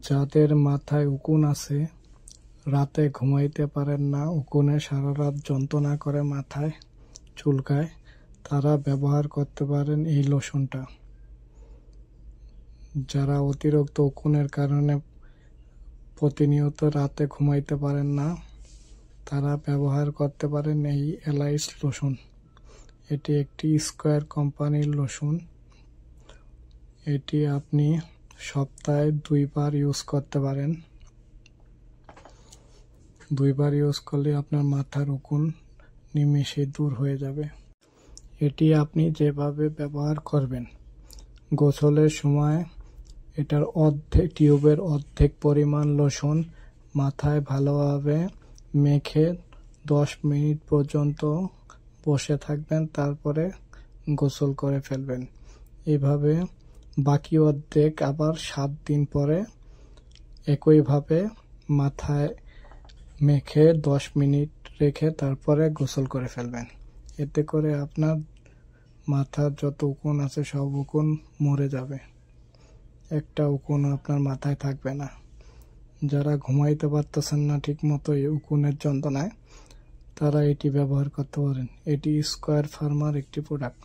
যাদের মাথায় উকুন আছে, রাতে ঘুমাইতে পারেন না, উকুনে সারা রাত যন্ত্রণা করে, মাথায় চুলকায়, তারা ব্যবহার করতে পারেন এই লোশনটা। যারা অতিরিক্ত উকুনের কারণে প্রতিনিয়ত রাতে ঘুমাইতে পারেন না, তারা ব্যবহার করতে পারেন এই এলাইস লোশন। এটি একটি স্কয়ার কোম্পানির লোশন। এটি আপনি সপ্তাহে 2 বার ইউজ করতে পারেন। 2 বার ইউজ করলে আপনার মাথার উকুন নিমেষে দূর হয়ে যাবে। এটি আপনি যেভাবে ব্যবহার করবেন, গোসলের সময় এটার টিউবের অর্ধেক পরিমাণ লোশন মাথায় ভালোভাবে মেখে 10 মিনিট পর্যন্ত বসে থাকবেন, তারপরে গোসল করে ফেলবেন। এভাবে বাকি অর্ধেক আবার 7 দিন পরে একইভাবে মাথায় মেখে 10 মিনিট রেখে তারপরে গোসল করে ফেলবেন। এতে করে আপনার মাথার যত উকুন আছে সব উকুন মরে যাবে, একটা উকুন আপনার মাথায় থাকবে না। যারা ঘুমাইতে পারতেছেন না ঠিক মতো এই উকুনের যন্ত্রণায়, তারা এটি ব্যবহার করতে পারেন। এটি স্কয়ার ফার্মার একটি প্রোডাক্ট।